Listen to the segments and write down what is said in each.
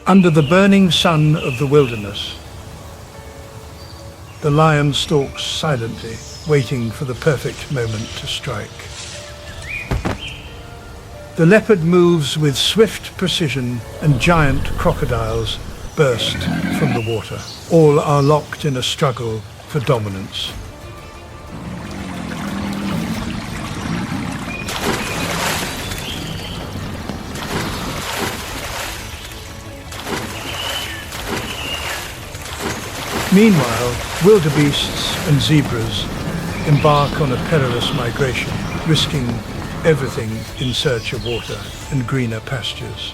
Under the burning sun of the wilderness, the lion stalks silently, waiting for the perfect moment to strike. The leopard moves with swift precision, and giant crocodiles burst from the water. All are locked in a struggle for dominance. Meanwhile, wildebeests and zebras embark on a perilous migration, risking everything in search of water and greener pastures.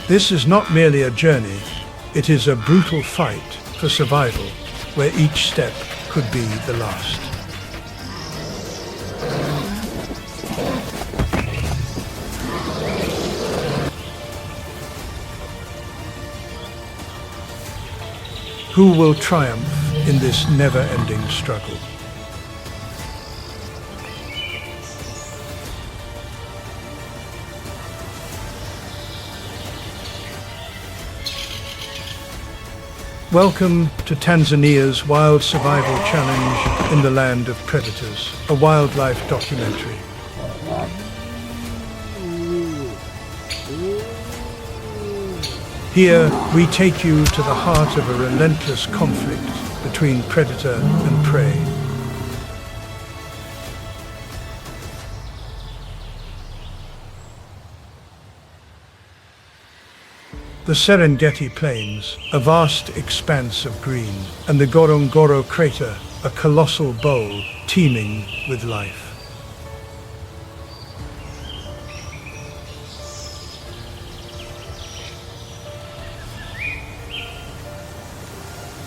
This is not merely a journey, it is a brutal fight for survival, where each step could be the last. Who will triumph in this never-ending struggle? Welcome to Tanzania's Wild Survival Challenge in the Land of Predators, a wildlife documentary. Here, we take you to the heart of a relentless conflict between predator and prey. The Serengeti Plains, a vast expanse of green, and the Ngorongoro crater, a colossal bowl teeming with life.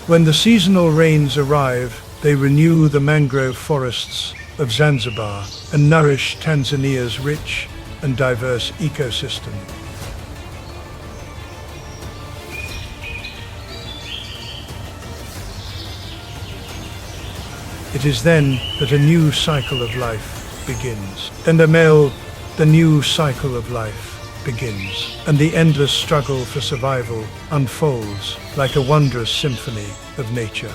When the seasonal rains arrive, they renew the mangrove forests of Zanzibar and nourish Tanzania's rich and diverse ecosystem. It is then that a new cycle of life begins. And the new cycle of life begins, and the endless struggle for survival unfolds like a wondrous symphony of nature.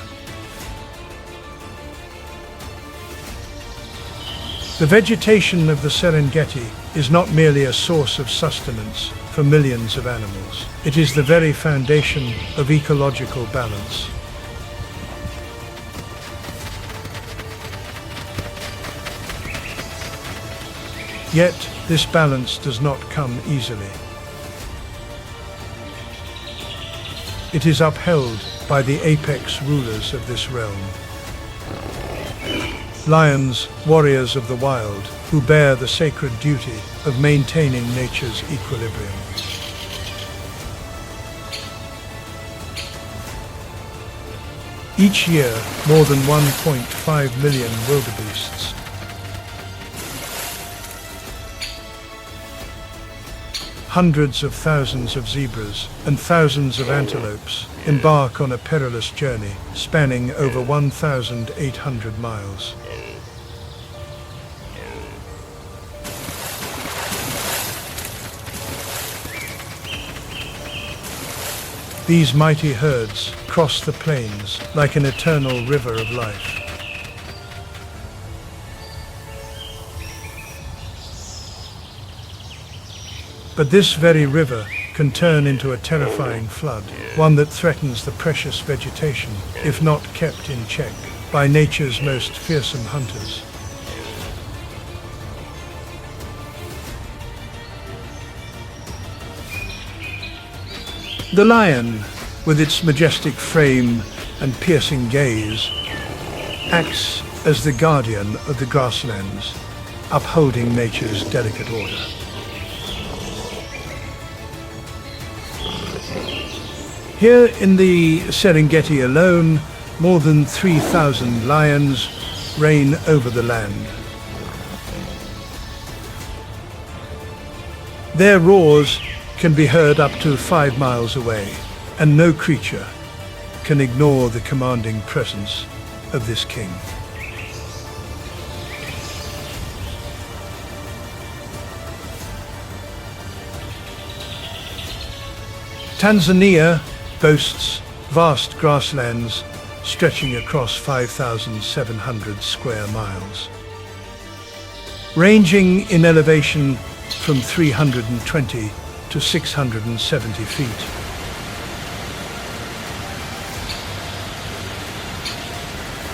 The vegetation of the Serengeti is not merely a source of sustenance for millions of animals. It is the very foundation of ecological balance. Yet, this balance does not come easily. It is upheld by the apex rulers of this realm. Lions, warriors of the wild, who bear the sacred duty of maintaining nature's equilibrium. Each year, more than 1.5 million wildebeests, hundreds of thousands of zebras, and thousands of antelopes embark on a perilous journey spanning over 1,800 miles. These mighty herds cross the plains like an eternal river of life. But this very river can turn into a terrifying flood, one that threatens the precious vegetation, if not kept in check by nature's most fearsome hunters. The lion, with its majestic frame and piercing gaze, acts as the guardian of the grasslands, upholding nature's delicate order. Here in the Serengeti alone, more than 3,000 lions reign over the land. Their roars can be heard up to 5 miles away, and no creature can ignore the commanding presence of this king. Tanzania boasts vast grasslands stretching across 5,700 square miles, ranging in elevation from 320 to 670 feet.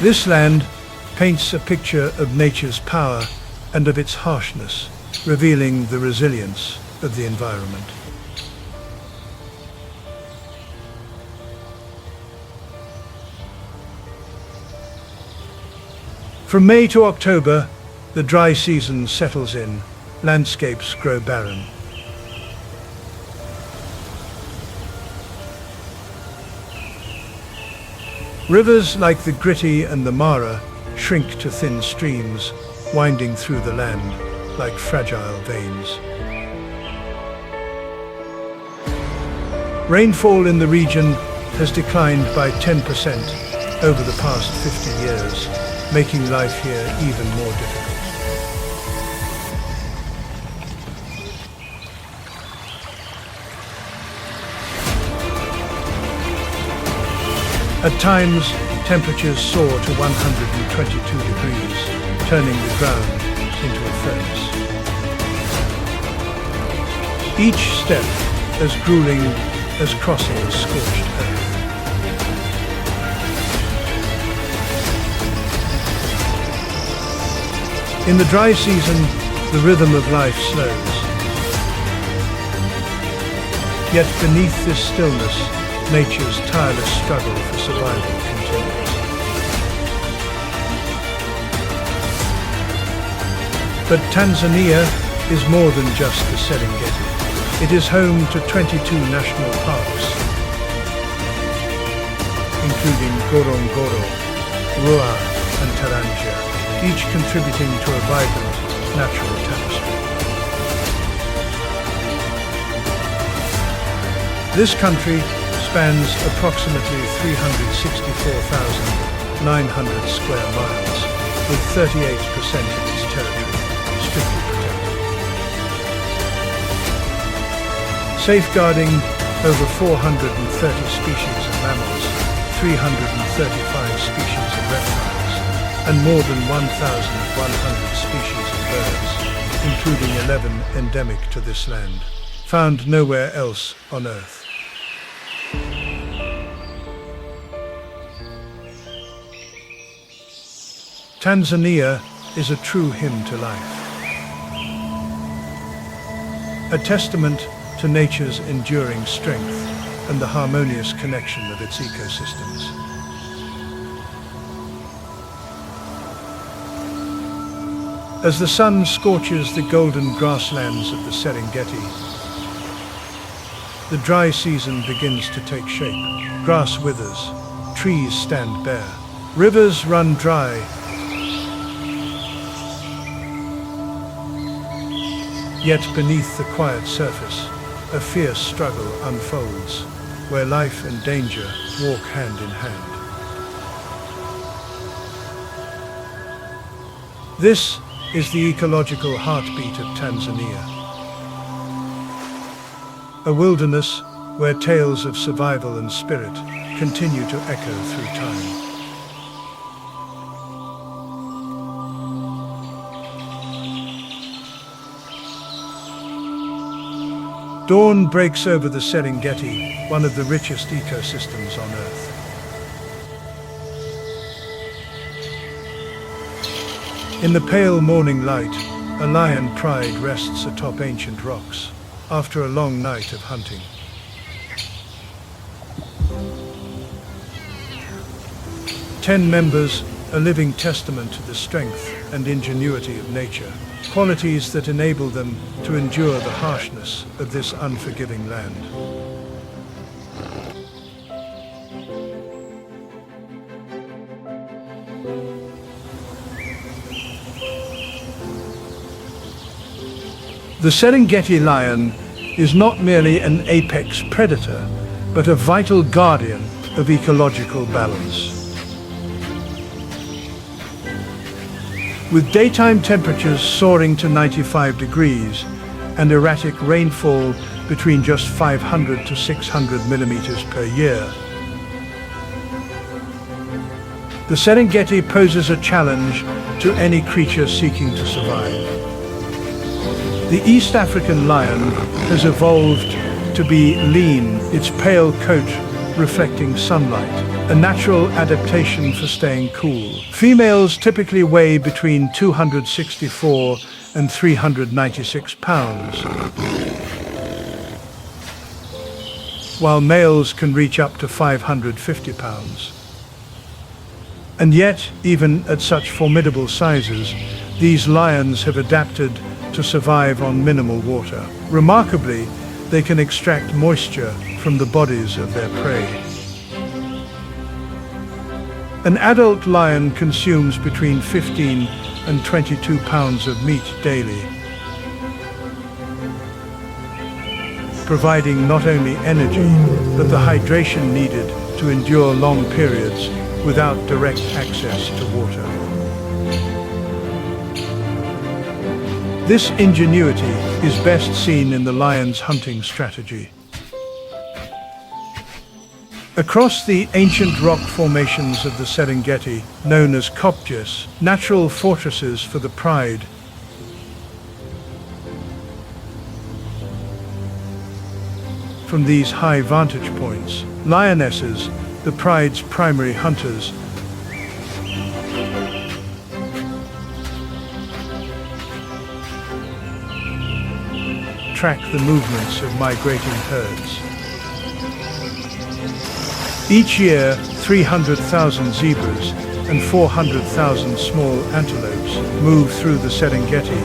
This land paints a picture of nature's power and of its harshness, revealing the resilience of the environment. From May to October, the dry season settles in, landscapes grow barren. Rivers like the Gritti and the Mara shrink to thin streams, winding through the land like fragile veins. Rainfall in the region has declined by 10% over the past 50 years, making life here even more difficult. At times, temperatures soar to 122 degrees, turning the ground into a furnace. Each step as grueling as crossing a scorched earth. In the dry season, the rhythm of life slows. Yet beneath this stillness, nature's tireless struggle for survival continues. But Tanzania is more than just the Serengeti. It is home to 22 national parks, including Ngorongoro, Ruaha and Taranja, each contributing to a vibrant natural tapestry. This country spans approximately 364,900 square miles, with 38% of its territory strictly protected. Safeguarding over 430 species of mammals, 335 species of reptiles, and more than 1,100 species of birds, including 11 endemic to this land, found nowhere else on Earth. Tanzania is a true hymn to life, a testament to nature's enduring strength and the harmonious connection of its ecosystems. As the sun scorches the golden grasslands of the Serengeti, the dry season begins to take shape. Grass withers, trees stand bare, rivers run dry, yet beneath the quiet surface, a fierce struggle unfolds, where life and danger walk hand in hand. This is the ecological heartbeat of Tanzania, a wilderness where tales of survival and spirit continue to echo through time. Dawn breaks over the Serengeti, one of the richest ecosystems on Earth. In the pale morning light, a lion pride rests atop ancient rocks after a long night of hunting. Ten members, a living testament to the strength and ingenuity of nature, qualities that enable them to endure the harshness of this unforgiving land. The Serengeti lion is not merely an apex predator, but a vital guardian of ecological balance. With daytime temperatures soaring to 95 degrees and erratic rainfall between just 500 to 600 millimeters per year. The Serengeti poses a challenge to any creature seeking to survive. The East African lion has evolved to be lean, its pale coat reflecting sunlight, a natural adaptation for staying cool. Females typically weigh between 264 and 396 pounds, while males can reach up to 550 pounds. And yet, even at such formidable sizes, these lions have adapted to survive on minimal water. Remarkably, they can extract moisture from the bodies of their prey. An adult lion consumes between 15 and 22 pounds of meat daily, providing not only energy, but the hydration needed to endure long periods without direct access to water. This ingenuity is best seen in the lion's hunting strategy. Across the ancient rock formations of the Serengeti, known as kopjes, natural fortresses for the pride, from these high vantage points, lionesses, the pride's primary hunters, track the movements of migrating herds. Each year, 300,000 zebras and 400,000 small antelopes move through the Serengeti,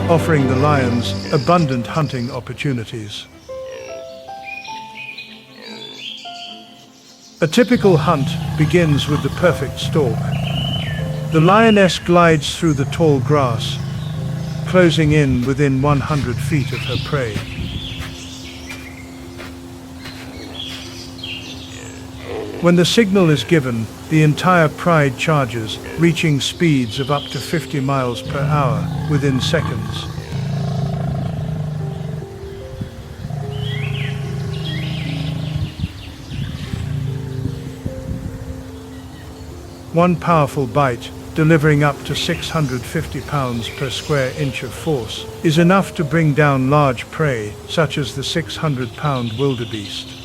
offering the lions abundant hunting opportunities. A typical hunt begins with the perfect stalk. The lioness glides through the tall grass, closing in within 100 feet of her prey. When the signal is given, the entire pride charges, reaching speeds of up to 50 miles per hour within seconds. One powerful bite, delivering up to 650 pounds per square inch of force, is enough to bring down large prey, such as the 600-pound wildebeest.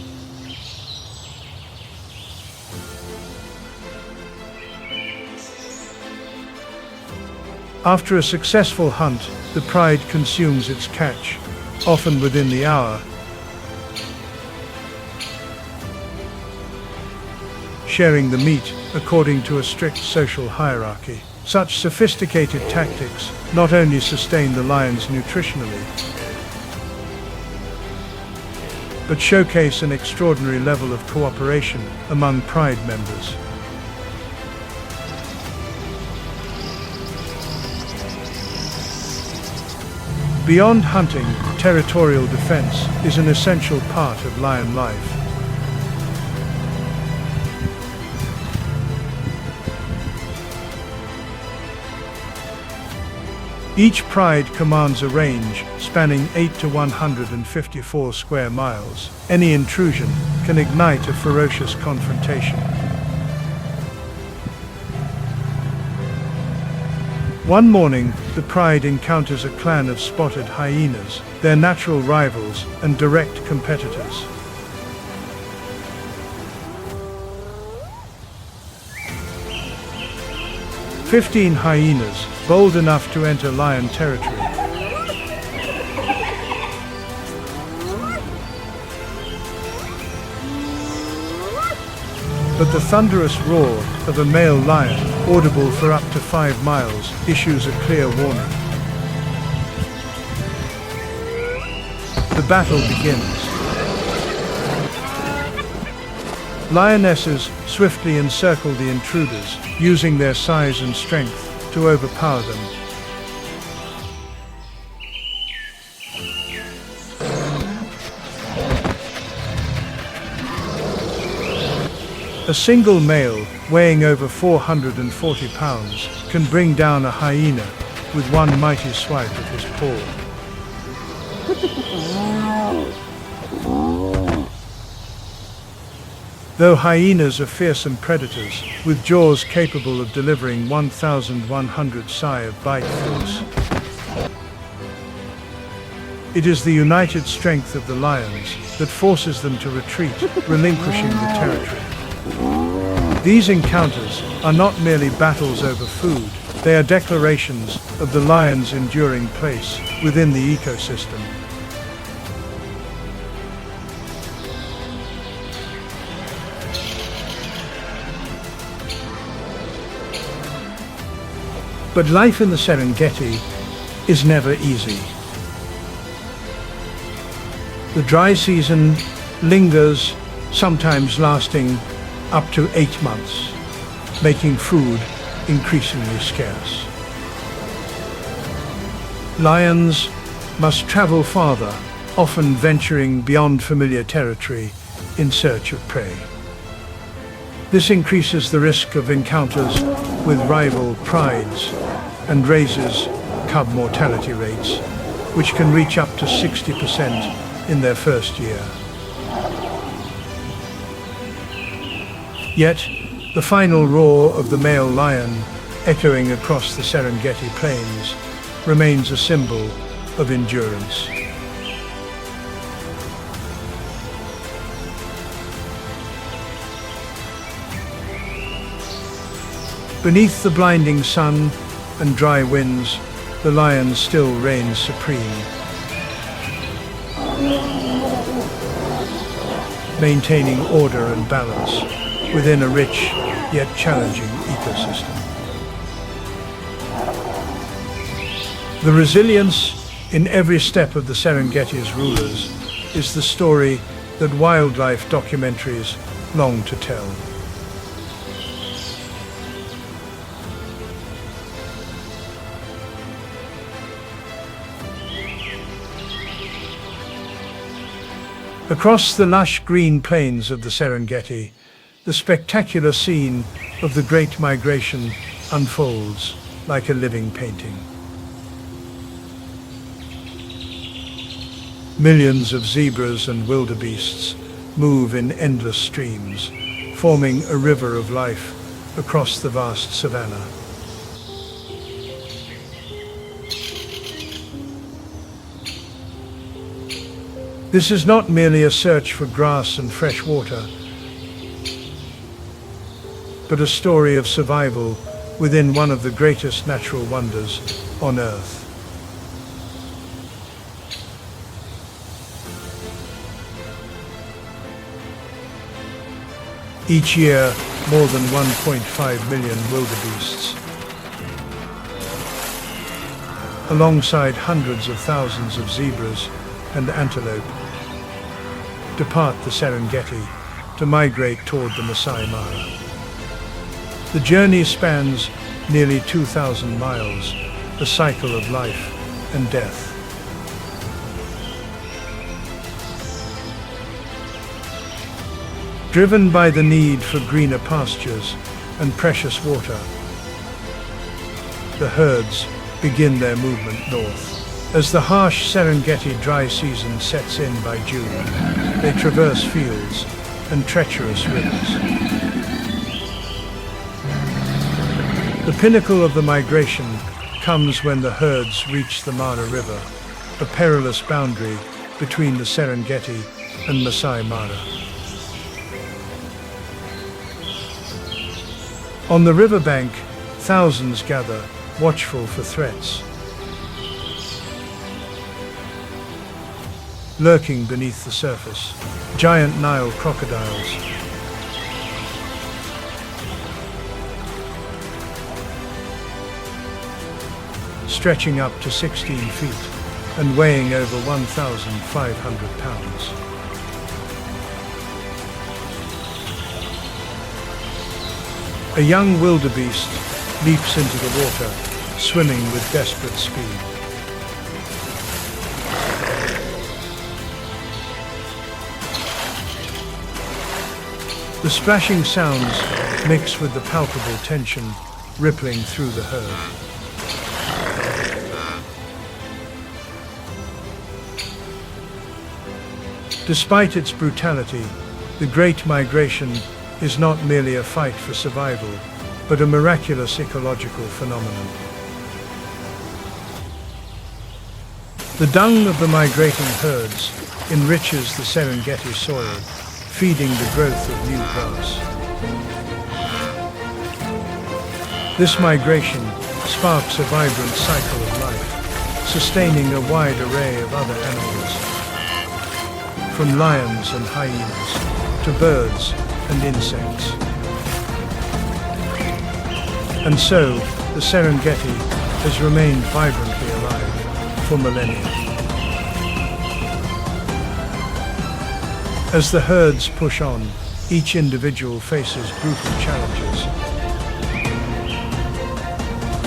After a successful hunt, the pride consumes its catch, often within the hour, sharing the meat according to a strict social hierarchy. Such sophisticated tactics not only sustain the lions nutritionally, but showcase an extraordinary level of cooperation among pride members. Beyond hunting, territorial defense is an essential part of lion life. Each pride commands a range spanning 8 to 154 square miles. Any intrusion can ignite a ferocious confrontation. One morning, the pride encounters a clan of spotted hyenas, their natural rivals and direct competitors. "15 hyenas, bold enough to enter lion territory." But the thunderous roar of a male lion, audible for up to 5 miles, issues a clear warning. The battle begins. Lionesses swiftly encircle the intruders, using their size and strength to overpower them. A single male weighing over 440 pounds, can bring down a hyena with one mighty swipe of his paw. Though hyenas are fearsome predators, with jaws capable of delivering 1,100 psi of bite force, it is the united strength of the lions that forces them to retreat, relinquishing the territory. These encounters are not merely battles over food, they are declarations of the lion's enduring place within the ecosystem. But life in the Serengeti is never easy. The dry season lingers, sometimes lasting up to 8 months, making food increasingly scarce. Lions must travel farther, often venturing beyond familiar territory in search of prey. This increases the risk of encounters with rival prides and raises cub mortality rates, which can reach up to 60% in their first year. Yet, the final roar of the male lion, echoing across the Serengeti plains, remains a symbol of endurance. Beneath the blinding sun and dry winds, the lion still reigns supreme, maintaining order and balance within a rich yet challenging ecosystem. The resilience in every step of the Serengeti's rulers is the story that wildlife documentaries long to tell. Across the lush green plains of the Serengeti, the spectacular scene of the Great Migration unfolds like a living painting. Millions of zebras and wildebeests move in endless streams, forming a river of life across the vast savannah. This is not merely a search for grass and fresh water, but a story of survival within one of the greatest natural wonders on Earth. Each year, more than 1.5 million wildebeests, alongside hundreds of thousands of zebras and antelope, depart the Serengeti to migrate toward the Masai Mara. The journey spans nearly 2,000 miles, a cycle of life and death. Driven by the need for greener pastures and precious water, the herds begin their movement north. As the harsh Serengeti dry season sets in by June, they traverse fields and treacherous rivers. The pinnacle of the migration comes when the herds reach the Mara River, a perilous boundary between the Serengeti and Masai Mara. On the riverbank, thousands gather, watchful for threats. Lurking beneath the surface, giant Nile crocodiles, stretching up to 16 feet and weighing over 1,500 pounds. A young wildebeest leaps into the water, swimming with desperate speed. The splashing sounds mix with the palpable tension rippling through the herd. Despite its brutality, the Great Migration is not merely a fight for survival, but a miraculous ecological phenomenon. The dung of the migrating herds enriches the Serengeti soil, feeding the growth of new grass. This migration sparks a vibrant cycle of life, sustaining a wide array of other animals, from lions and hyenas to birds and insects. And so, the Serengeti has remained vibrantly alive for millennia. As the herds push on, each individual faces brutal challenges.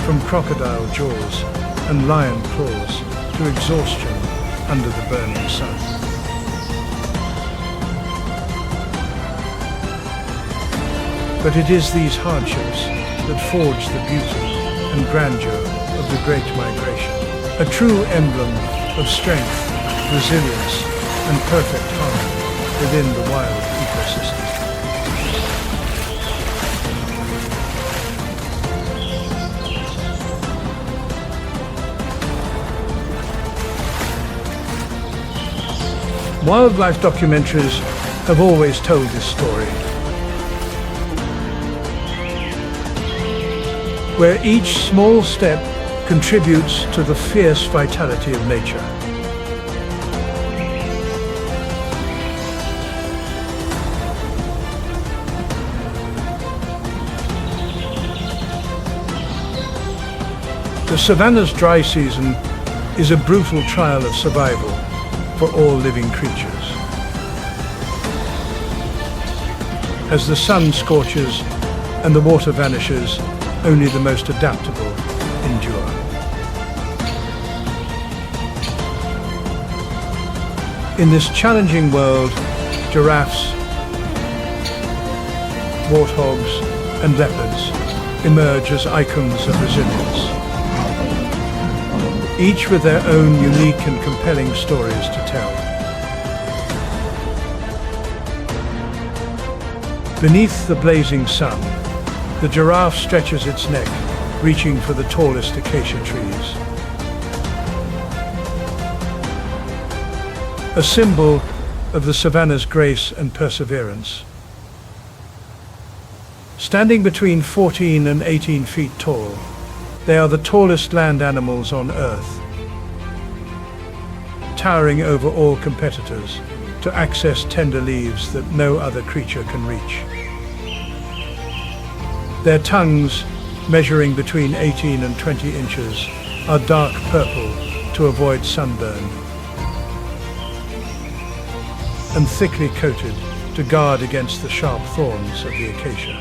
From crocodile jaws and lion claws to exhaustion under the burning sun. But it is these hardships that forge the beauty and grandeur of the Great Migration, a true emblem of strength, resilience, and perfect harmony within the wild ecosystem. Wildlife documentaries have always told this story, where each small step contributes to the fierce vitality of nature. The Savannah's dry season is a brutal trial of survival for all living creatures. As the sun scorches and the water vanishes, only the most adaptable endure. In this challenging world, giraffes, warthogs, and leopards emerge as icons of resilience, each with their own unique and compelling stories to tell. Beneath the blazing sun, the giraffe stretches its neck, reaching for the tallest acacia trees. A symbol of the savanna's grace and perseverance. Standing between 14 and 18 feet tall, they are the tallest land animals on Earth, towering over all competitors to access tender leaves that no other creature can reach. Their tongues, measuring between 18 and 20 inches, are dark purple to avoid sunburn, and thickly coated to guard against the sharp thorns of the acacia.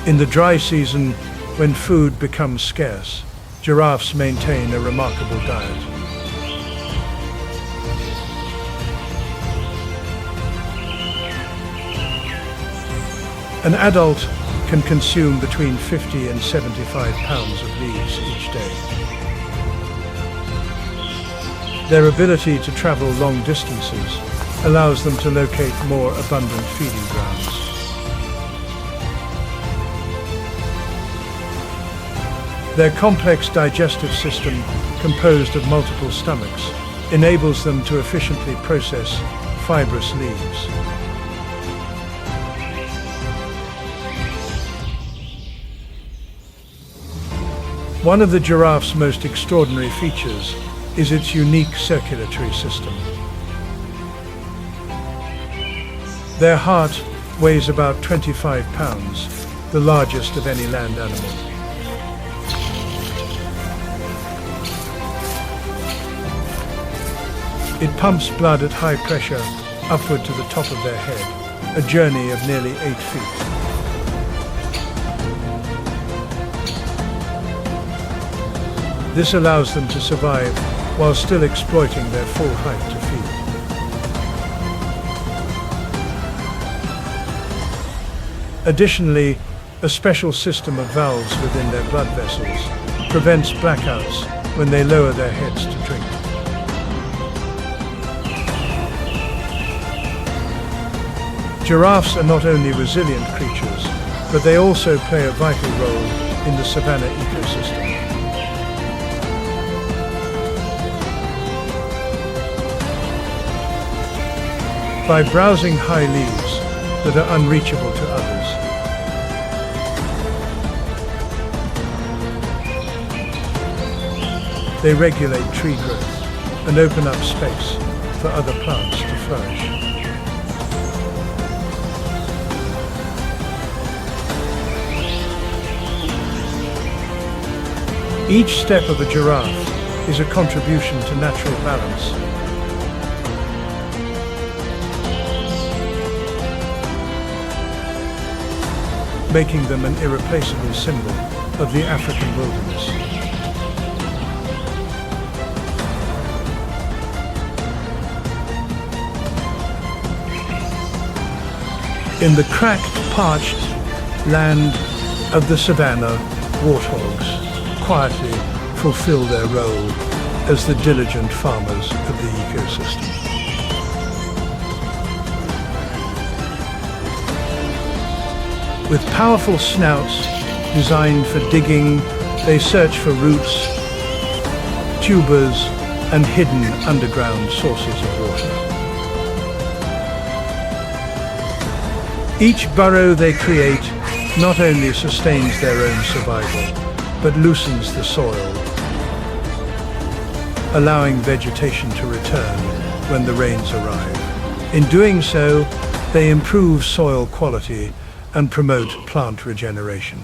In the dry season, when food becomes scarce, giraffes maintain a remarkable diet. An adult can consume between 50 and 75 pounds of leaves each day. Their ability to travel long distances allows them to locate more abundant feeding grounds. Their complex digestive system, composed of multiple stomachs, enables them to efficiently process fibrous leaves. One of the giraffe's most extraordinary features is its unique circulatory system. Their heart weighs about 25 pounds, the largest of any land animal. It pumps blood at high pressure upward to the top of their head, a journey of nearly 8 feet. This allows them to survive while still exploiting their full height to feed. Additionally, a special system of valves within their blood vessels prevents blackouts when they lower their heads to drink. Giraffes are not only resilient creatures, but they also play a vital role in the savanna ecosystem. By browsing high leaves that are unreachable to others, they regulate tree growth and open up space for other plants to flourish. Each step of a giraffe is a contribution to natural balance. Making them an irreplaceable symbol of the African wilderness. In the cracked, parched land of the savanna, warthogs quietly fulfill their role as the diligent farmers of the ecosystem. With powerful snouts designed for digging, they search for roots, tubers, and hidden underground sources of water. Each burrow they create not only sustains their own survival, but loosens the soil, allowing vegetation to return when the rains arrive. In doing so, they improve soil quality and promote plant regeneration.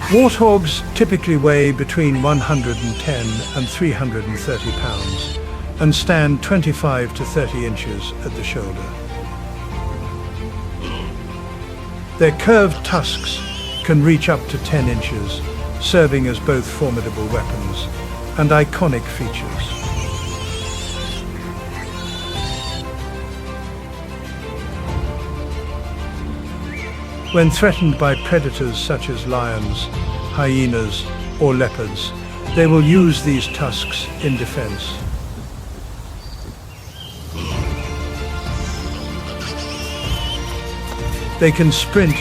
Warthogs typically weigh between 110 and 330 pounds and stand 25 to 30 inches at the shoulder. Their curved tusks can reach up to 10 inches, serving as both formidable weapons and iconic features. When threatened by predators such as lions, hyenas, or leopards, they will use these tusks in defense. They can sprint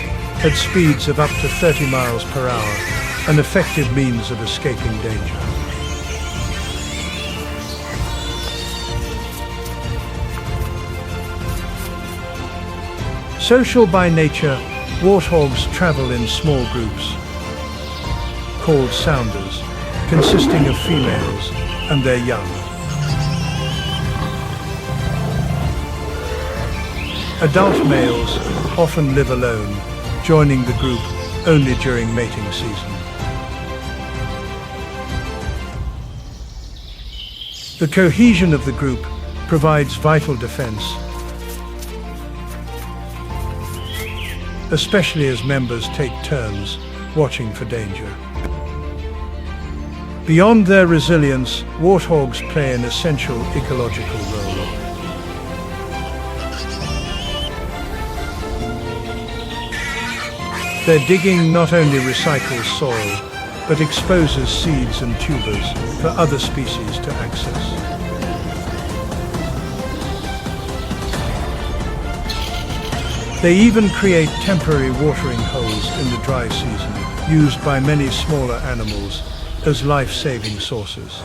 at speeds of up to 30 miles per hour, an effective means of escaping danger. Social by nature, warthogs travel in small groups, called sounders, consisting of females and their young. Adult males often live alone, joining the group only during mating season. The cohesion of the group provides vital defense, especially as members take turns watching for danger. Beyond their resilience, warthogs play an essential ecological role. Their digging not only recycles soil, but exposes seeds and tubers for other species to access. They even create temporary watering holes in the dry season, used by many smaller animals as life-saving sources.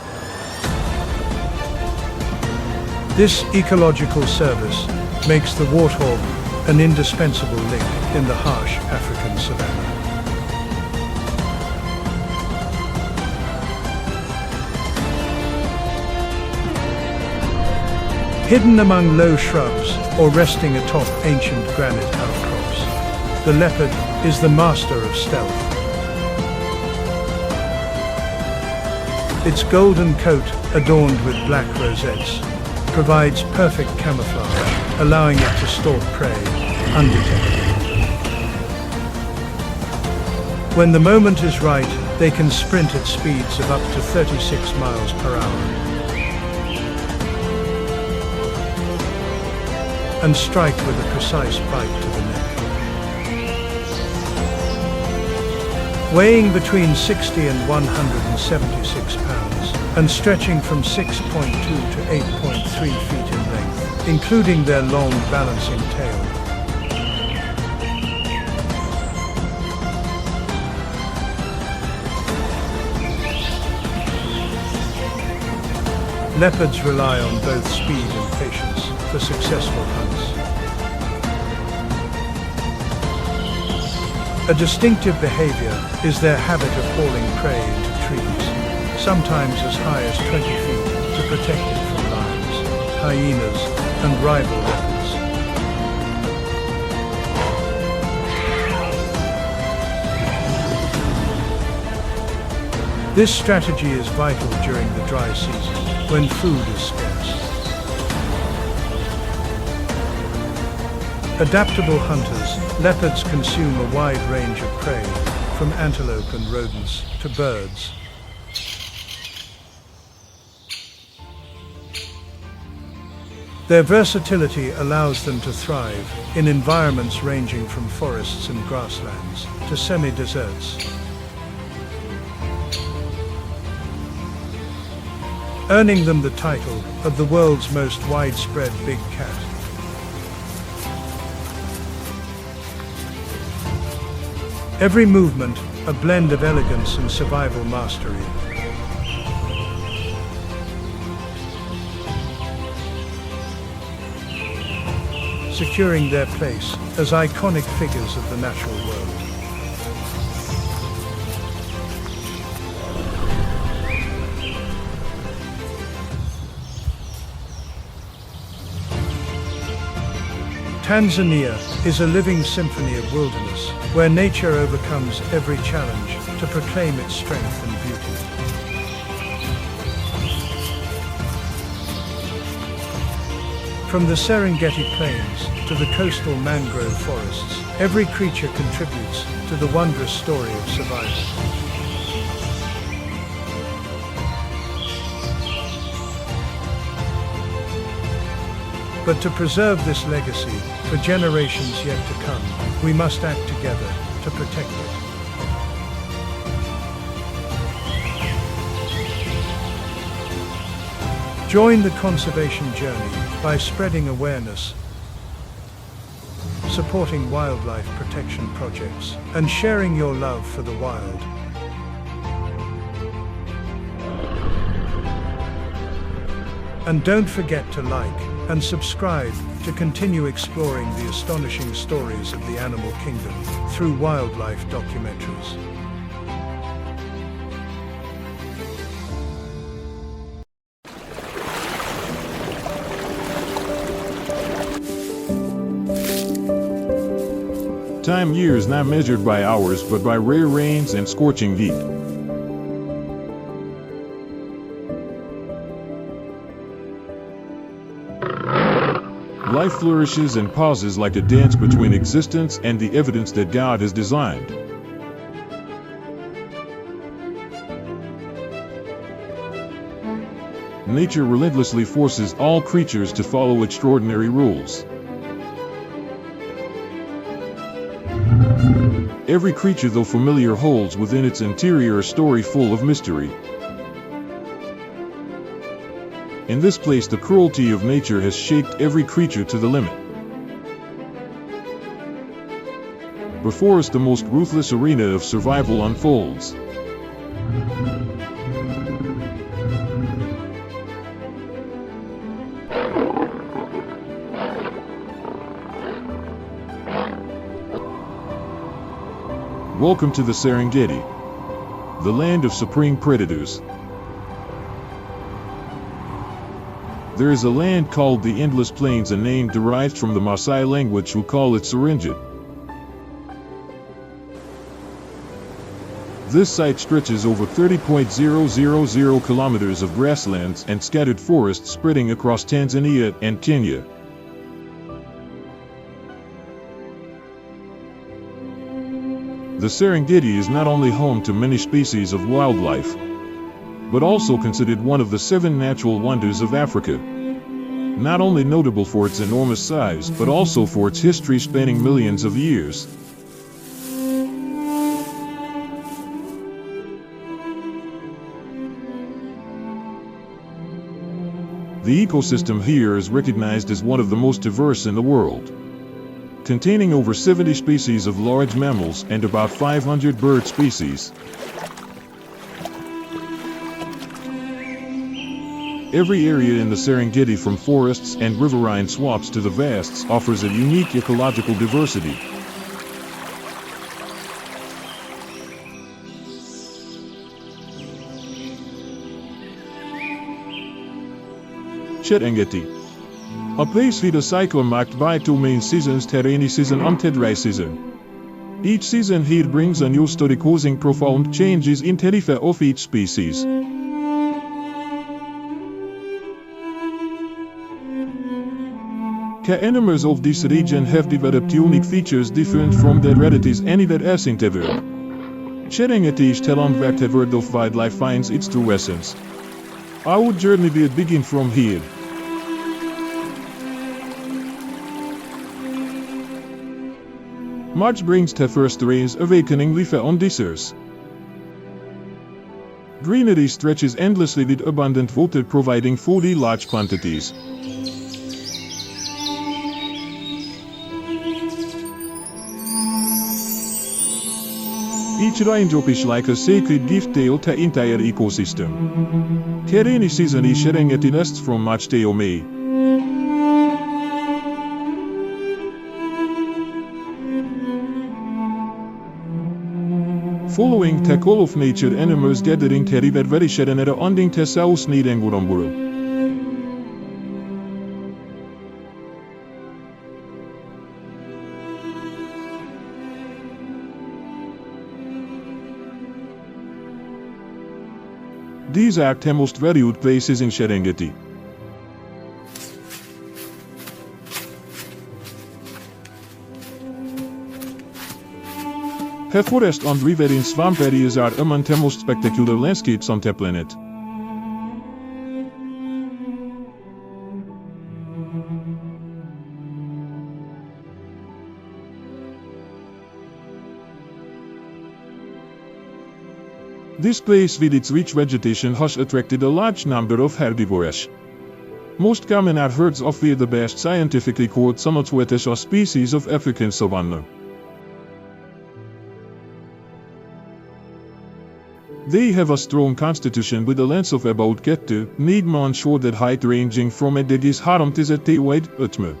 This ecological service makes the warthog an indispensable link in the harsh African savanna. Hidden among low shrubs or resting atop ancient granite outcrops, the leopard is the master of stealth. Its golden coat, adorned with black rosettes, provides perfect camouflage, allowing it to stalk prey undetected. When the moment is right, they can sprint at speeds of up to 36 miles per hour and strike with a precise bite to the neck. Weighing between 60 and 176 pounds and stretching from 6.2 to 8.3 feet in length, including their long balancing tail. Leopards rely on both speed and patience for successful hunts. A distinctive behavior is their habit of hauling prey into trees, sometimes as high as 20 feet, to protect it from lions, hyenas, and rival leopards. This strategy is vital during the dry season, when food is scarce. Adaptable hunters, leopards consume a wide range of prey, from antelope and rodents to birds. Their versatility allows them to thrive in environments ranging from forests and grasslands to semi-deserts, earning them the title of the world's most widespread big cat. Every movement, a blend of elegance and survival mastery. Securing their place as iconic figures of the natural world. Tanzania is a living symphony of wilderness, where nature overcomes every challenge to proclaim its strength and beauty. From the Serengeti plains to the coastal mangrove forests, every creature contributes to the wondrous story of survival. But to preserve this legacy for generations yet to come, we must act together to protect it. Join the conservation journey by spreading awareness, supporting wildlife protection projects, and sharing your love for the wild. And don't forget to like and subscribe to continue exploring the astonishing stories of the animal kingdom through wildlife documentaries. Time years not measured by hours but by rare rains and scorching heat. Life flourishes and pauses like a dance between existence and the evidence that God has designed. Nature relentlessly forces all creatures to follow extraordinary rules. Every creature, though familiar, holds within its interior a story full of mystery. In this place, the cruelty of nature has shaped every creature to the limit. Before us, the most ruthless arena of survival unfolds. Welcome to the Serengeti, the land of supreme predators. There is a land called the Endless Plains, a name derived from the Maasai language who call it Serengeti. This site stretches over 30.000 kilometers of grasslands and scattered forests spreading across Tanzania and Kenya. The Serengeti is not only home to many species of wildlife, but also considered one of the 7 natural wonders of Africa. Not only notable for its enormous size, but also for its history spanning millions of years. The ecosystem here is recognized as one of the most diverse in the world, containing over 70 species of large mammals and about 500 bird species. Every area in the Serengeti, from forests and riverine swamps to the vasts, offers a unique ecological diversity. Serengeti, a place with a cycle marked by 2 main seasons, the rainy season and the dry season. Each season here brings a new story, causing profound changes in the life of each species. The animals of this region have developed unique features different from their relatives anywhere else in the world. Serengeti is the land where the world of wildlife finds its true essence. Our journey will begin from here. March brings the first rains, awakening life on this earth. Greenery stretches endlessly with abundant water, providing food in large quantities. Each raindrop is like a sacred gift to the entire ecosystem. The rainy season is Serengeti lasts from March to May. Following the call of nature, animals gathering the river valley Serenera ending the south Nidenguramburu. These are the most valued places in Serengeti. The forest and riverine swamp areas are among the most spectacular landscapes on the planet. This place with its rich vegetation has attracted a large number of herbivores. Most common are herds of wildebeest, scientifically called Samotsuetes, a species of African savanna. They have a strong constitution with a length of about 9 man shouldered height, ranging from a degis haram to a wide utme.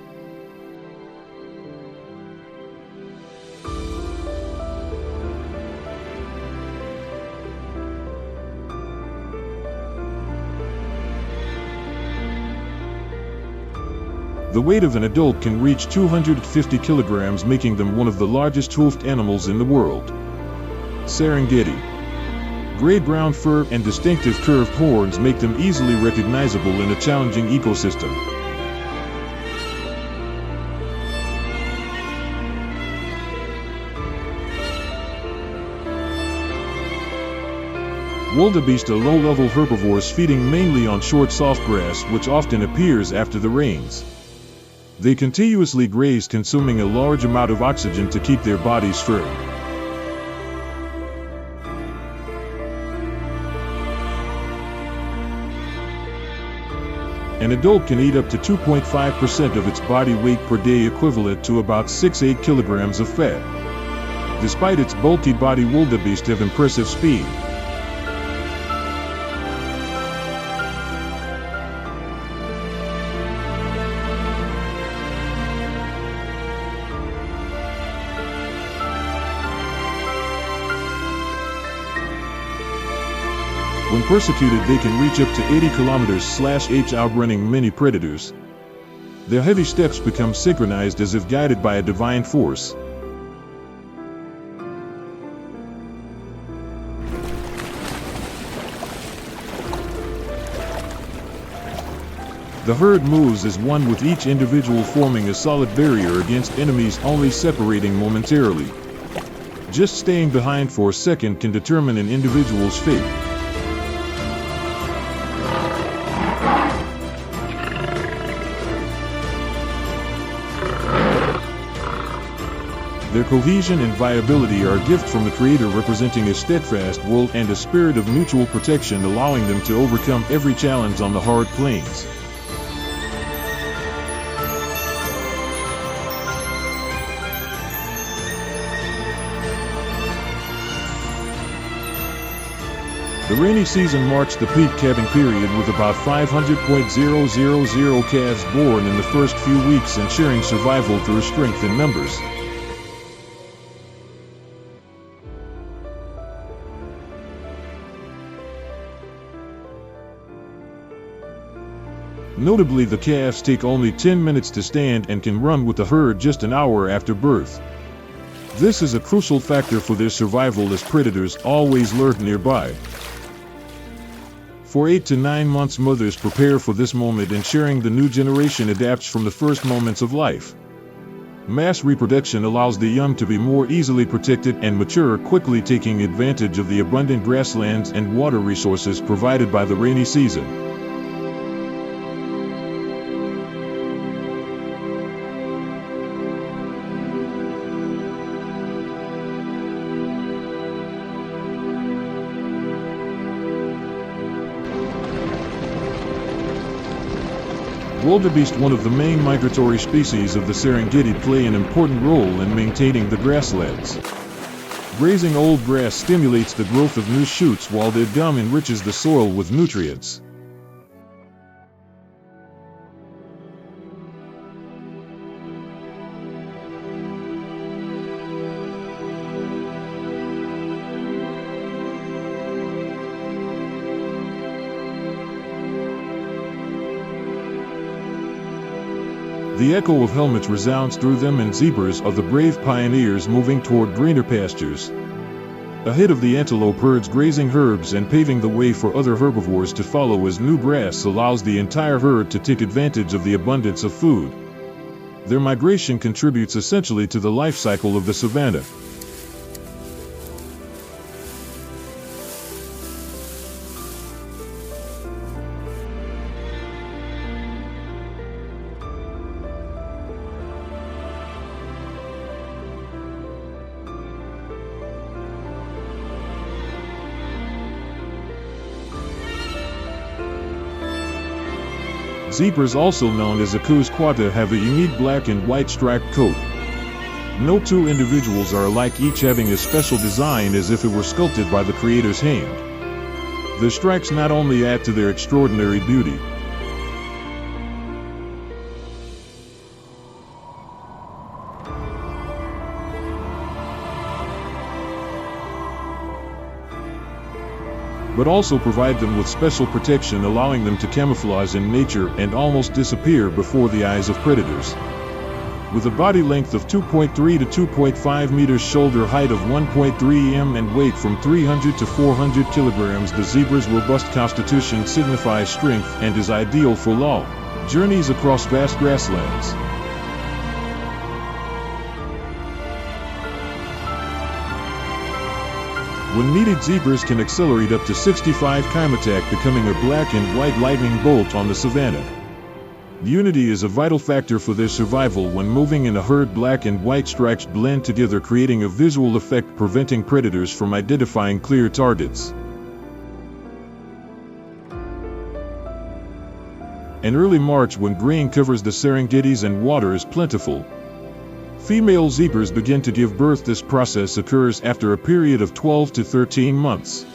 The weight of an adult can reach 250 kilograms, making them one of the largest hoofed animals in the world. Serengeti. Gray brown fur and distinctive curved horns make them easily recognizable in a challenging ecosystem. Wildebeest are low-level herbivores feeding mainly on short soft grass, which often appears after the rains. They continuously graze, consuming a large amount of oxygen to keep their bodies firm. An adult can eat up to 2.5% of its body weight per day, equivalent to about 6-8 kilograms of fat. Despite its bulky body, wildebeest have impressive speed. When persecuted, they can reach up to 80 km/h, outrunning many predators. Their heavy steps become synchronized as if guided by a divine force. The herd moves as one, with each individual forming a solid barrier against enemies, only separating momentarily. Just staying behind for a second can determine an individual's fate. Their cohesion and viability are a gift from the Creator, representing a steadfast will and a spirit of mutual protection, allowing them to overcome every challenge on the hard plains. The rainy season marks the peak calving period, with about 500,000 calves born in the first few weeks, ensuring survival through strength in numbers. Notably, the calves take only 10 minutes to stand and can run with the herd just an hour after birth. This is a crucial factor for their survival, as predators always lurk nearby. For 8 to 9 months, mothers prepare for this moment, ensuring the new generation adapts from the first moments of life. Mass reproduction allows the young to be more easily protected and mature quickly, taking advantage of the abundant grasslands and water resources provided by the rainy season. Wildebeest, one of the main migratory species of the Serengeti, play an important role in maintaining the grasslands. Grazing old grass stimulates the growth of new shoots, while their gum enriches the soil with nutrients. The echo of helmets resounds through them, and zebras are the brave pioneers moving toward greener pastures. Ahead of the antelope herds, grazing herbs and paving the way for other herbivores to follow, as new grass allows the entire herd to take advantage of the abundance of food. Their migration contributes essentially to the life cycle of the savannah. Zebras, also known as Acus quata, have a unique black and white striped coat. No two individuals are alike, each having a special design as if it were sculpted by the Creator's hand. The stripes not only add to their extraordinary beauty, but also provide them with special protection, allowing them to camouflage in nature and almost disappear before the eyes of predators. With a body length of 2.3 to 2.5 meters, shoulder height of 1.3 m, and weight from 300 to 400 kilograms, the zebra's robust constitution signifies strength and is ideal for long journeys across vast grasslands. When needed, zebras can accelerate up to 65 km/h, becoming a black and white lightning bolt on the savannah. Unity is a vital factor for their survival. When moving in a herd, black and white stripes blend together, creating a visual effect, preventing predators from identifying clear targets. In early March, when grain covers the Serengetis and water is plentiful, female zebras begin to give birth. This process occurs after a period of 12 to 13 months.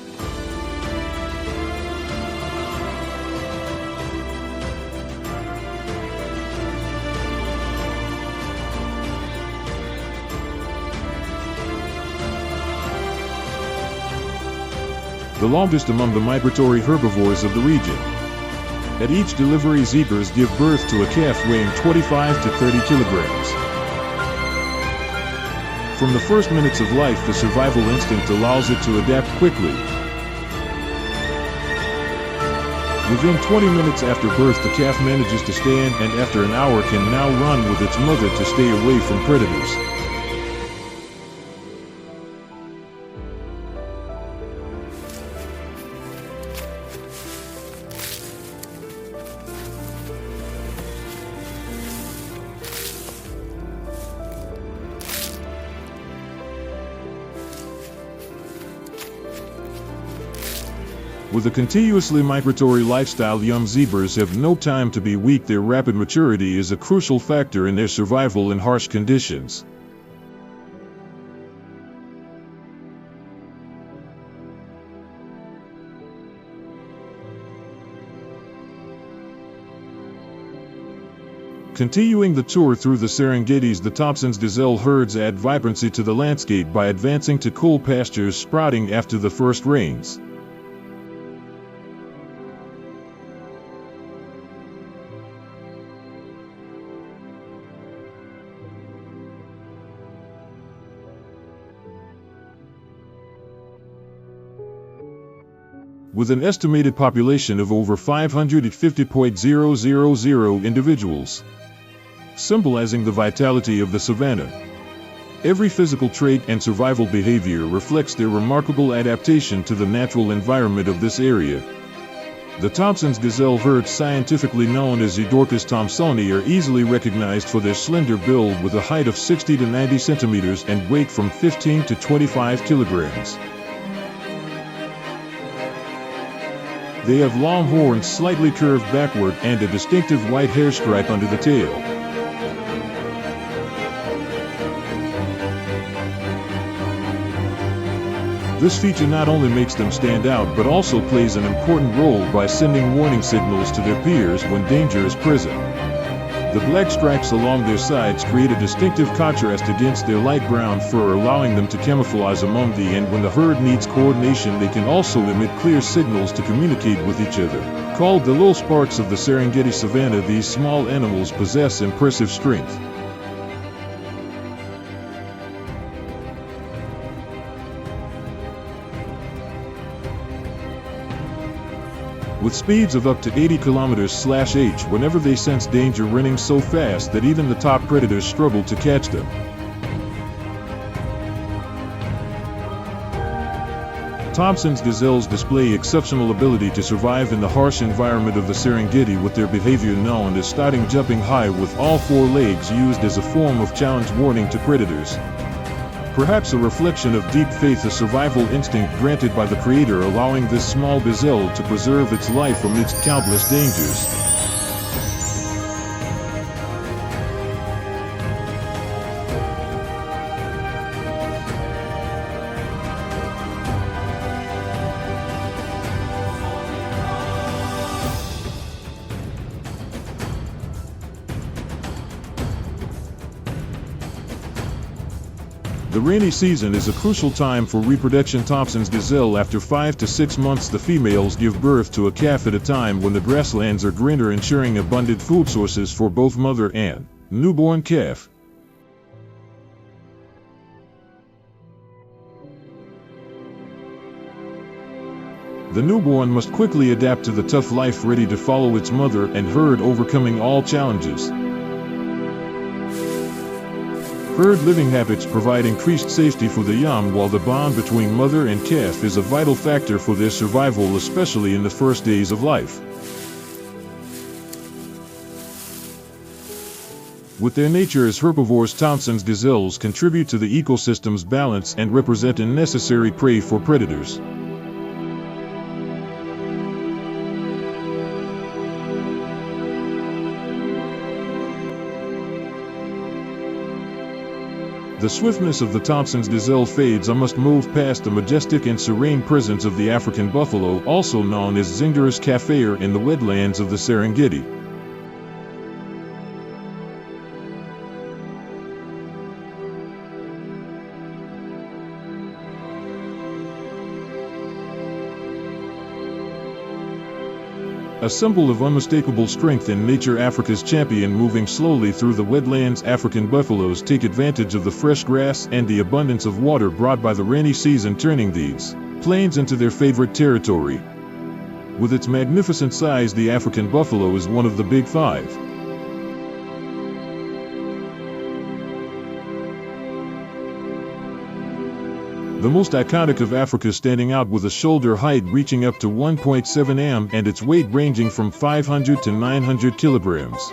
The longest among the migratory herbivores of the region. At each delivery, zebras give birth to a calf weighing 25 to 30 kilograms. From the first minutes of life, the survival instinct allows it to adapt quickly. Within 20 minutes after birth, the calf manages to stand, and after an hour can now run with its mother to stay away from predators. With a continuously migratory lifestyle, young zebras have no time to be weak. Their rapid maturity is a crucial factor in their survival in harsh conditions. Continuing the tour through the Serengetis, the Thompson's gazelle herds add vibrancy to the landscape by advancing to cool pastures sprouting after the first rains. With an estimated population of over 550,000 individuals, symbolizing the vitality of the savanna. Every physical trait and survival behavior reflects their remarkable adaptation to the natural environment of this area. The Thompson's gazelle herd, scientifically known as Eudorchus thomsoni, are easily recognized for their slender build with a height of 60 to 90 centimeters and weight from 15 to 25 kilograms. They have long horns slightly curved backward and a distinctive white hair stripe under the tail. This feature not only makes them stand out but also plays an important role by sending warning signals to their peers when danger is present. The black stripes along their sides create a distinctive contrast against their light brown fur, allowing them to camouflage among and when the herd needs coordination, they can also emit clear signals to communicate with each other. Called the little sparks of the Serengeti savanna, these small animals possess impressive strength. With speeds of up to 80 km/h whenever they sense danger, running so fast that even the top predators struggle to catch them. Thompson's gazelles display exceptional ability to survive in the harsh environment of the Serengeti, with their behavior known as starting jumping high with all four legs used as a form of challenge warning to predators. Perhaps a reflection of deep faith, a survival instinct granted by the Creator, allowing this small gazelle to preserve its life amidst countless dangers. The rainy season is a crucial time for reproduction. Thompson's gazelle, after 5 to 6 months, the females give birth to a calf at a time when the grasslands are greener, ensuring abundant food sources for both mother and newborn calf. The newborn must quickly adapt to the tough life, ready to follow its mother and herd, overcoming all challenges. Herd living habits provide increased safety for the young, while the bond between mother and calf is a vital factor for their survival, especially in the first days of life. With their nature as herbivores, Thompson's gazelles contribute to the ecosystem's balance and represent a necessary prey for predators. The swiftness of the Thompson's gazelle fades. I must move past the majestic and serene presence of the African buffalo, also known as Zingiris cafeyer, in the wetlands of the Serengeti. A symbol of unmistakable strength in nature, Africa's champion, moving slowly through the wetlands, African buffaloes take advantage of the fresh grass and the abundance of water brought by the rainy season, turning these plains into their favorite territory. With its magnificent size, the African buffalo is one of the big five. The most iconic of Africa, standing out with a shoulder height reaching up to 1.7 m and its weight ranging from 500 to 900 kilograms.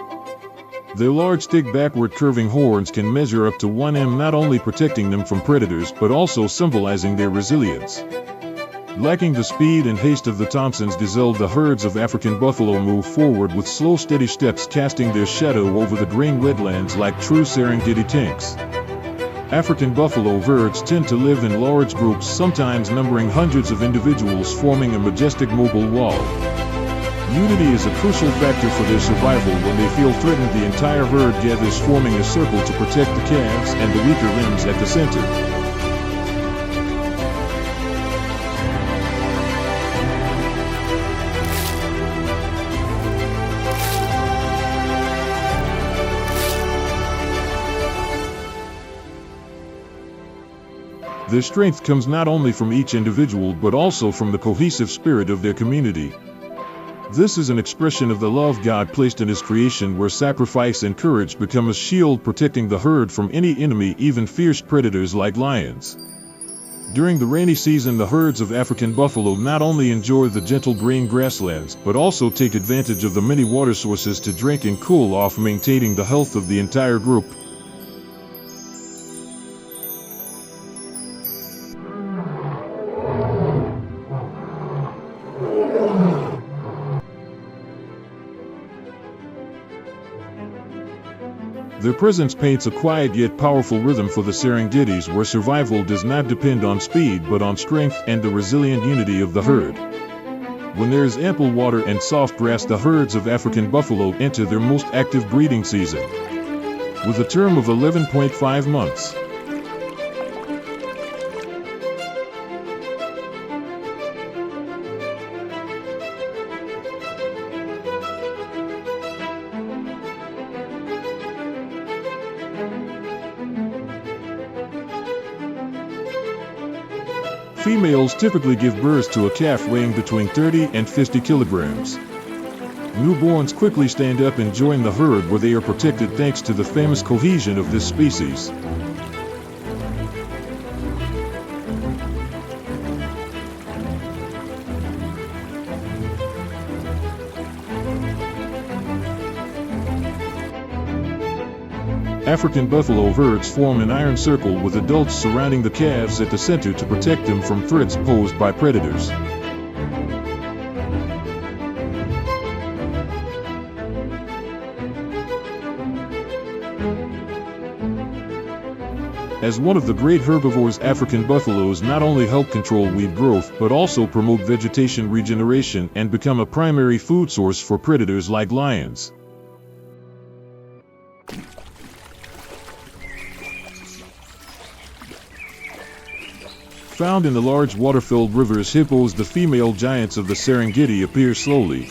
Their large, thick, backward curving horns can measure up to 1 m, not only protecting them from predators but also symbolizing their resilience. Lacking the speed and haste of the Thompsons diesel, the herds of African buffalo move forward with slow, steady steps, casting their shadow over the green wetlands like true Serengeti tanks. African buffalo herds tend to live in large groups, sometimes numbering hundreds of individuals, forming a majestic mobile wall. Unity is a crucial factor for their survival. When they feel threatened, the entire herd gathers, forming a circle to protect the calves and the weaker limbs at the center. Their strength comes not only from each individual but also from the cohesive spirit of their community. This is an expression of the love God placed in His creation, where sacrifice and courage become a shield protecting the herd from any enemy, even fierce predators like lions. During the rainy season, the herds of African buffalo not only enjoy the gentle green grasslands but also take advantage of the many water sources to drink and cool off, maintaining the health of the entire group. Their presence paints a quiet yet powerful rhythm for the Serengetis, where survival does not depend on speed but on strength and the resilient unity of the herd. When there is ample water and soft grass, the herds of African buffalo enter their most active breeding season, with a term of 11.5 months. Females typically give birth to a calf weighing between 30 and 50 kilograms. Newborns quickly stand up and join the herd, where they are protected thanks to the famous cohesion of this species. African buffalo herds form an iron circle with adults surrounding the calves at the center to protect them from threats posed by predators. As one of the great herbivores, African buffaloes not only help control weed growth but also promote vegetation regeneration and become a primary food source for predators like lions. Found in the large water-filled rivers, hippos, the female giants of the Serengeti, appear slowly.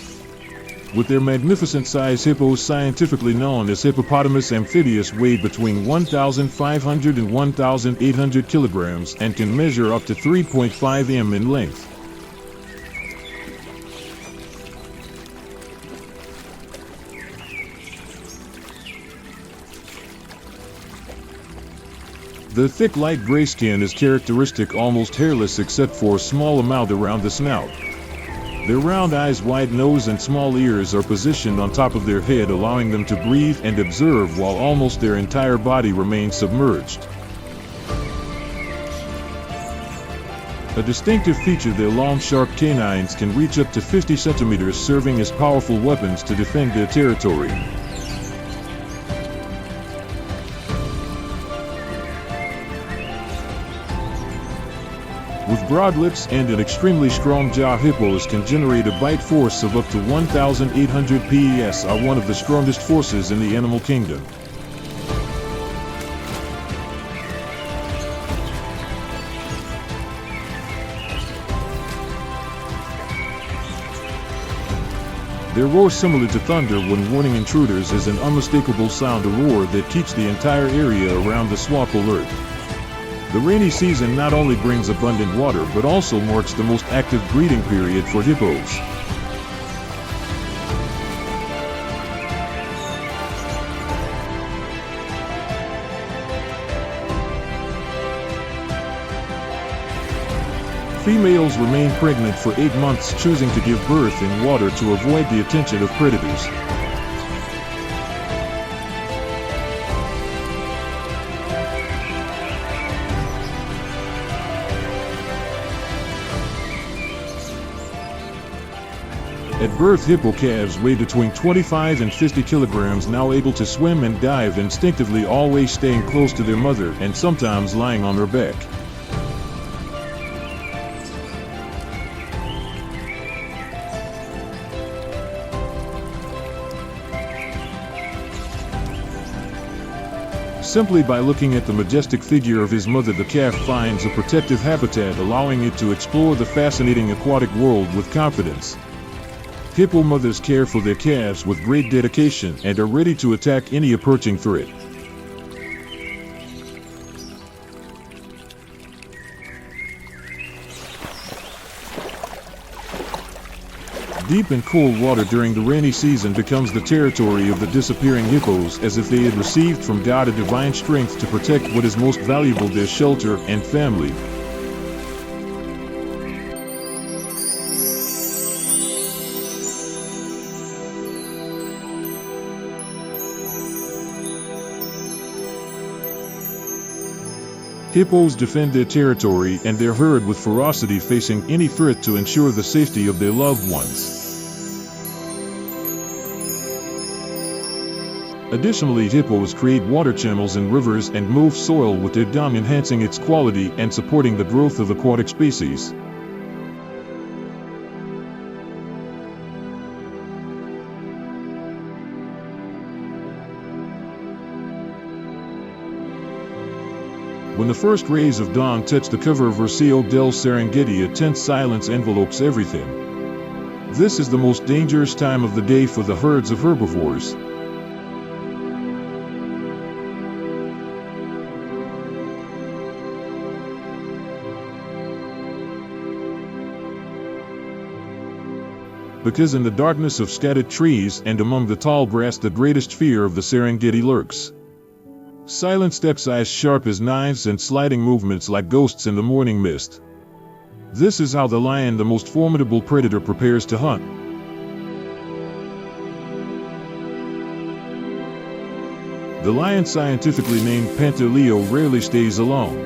With their magnificent size, hippos, scientifically known as hippopotamus amphibius, weigh between 1,500 and 1,800 kilograms and can measure up to 3.5 m in length. The thick light gray skin is characteristic, almost hairless except for a small amount around the snout. Their round eyes, wide nose and small ears are positioned on top of their head, allowing them to breathe and observe while almost their entire body remains submerged. A distinctive feature, their long sharp canines can reach up to 50 centimeters, serving as powerful weapons to defend their territory. With broad lips and an extremely strong jaw, hippos can generate a bite force of up to 1,800 PS, are one of the strongest forces in the animal kingdom. Their roar, similar to thunder when warning intruders, is an unmistakable sound, a roar that keeps the entire area around the swamp alert. The rainy season not only brings abundant water but also marks the most active breeding period for hippos. Females remain pregnant for 8 months, choosing to give birth in water to avoid the attention of predators. At birth, hippo calves weigh between 25 and 50 kilograms, now able to swim and dive instinctively, always staying close to their mother and sometimes lying on her back. Simply by looking at the majestic figure of his mother, the calf finds a protective habitat, allowing it to explore the fascinating aquatic world with confidence. Hippo mothers care for their calves with great dedication and are ready to attack any approaching threat. Deep and cold water during the rainy season becomes the territory of the disappearing hippos, as if they had received from God a divine strength to protect what is most valuable, their shelter and family. Hippos defend their territory and their herd with ferocity, facing any threat to ensure the safety of their loved ones. Additionally, hippos create water channels in rivers and move soil with their dung, enhancing its quality and supporting the growth of aquatic species. When the first rays of dawn touch the cover of Vercio del Serengeti, a tense silence envelopes everything. This is the most dangerous time of the day for the herds of herbivores. Because in the darkness of scattered trees and among the tall grass, the greatest fear of the Serengeti lurks. Silent steps, eyes sharp as knives, and sliding movements like ghosts in the morning mist. This is how the lion, the most formidable predator, prepares to hunt. The lion, scientifically named Pantaleon, rarely stays alone.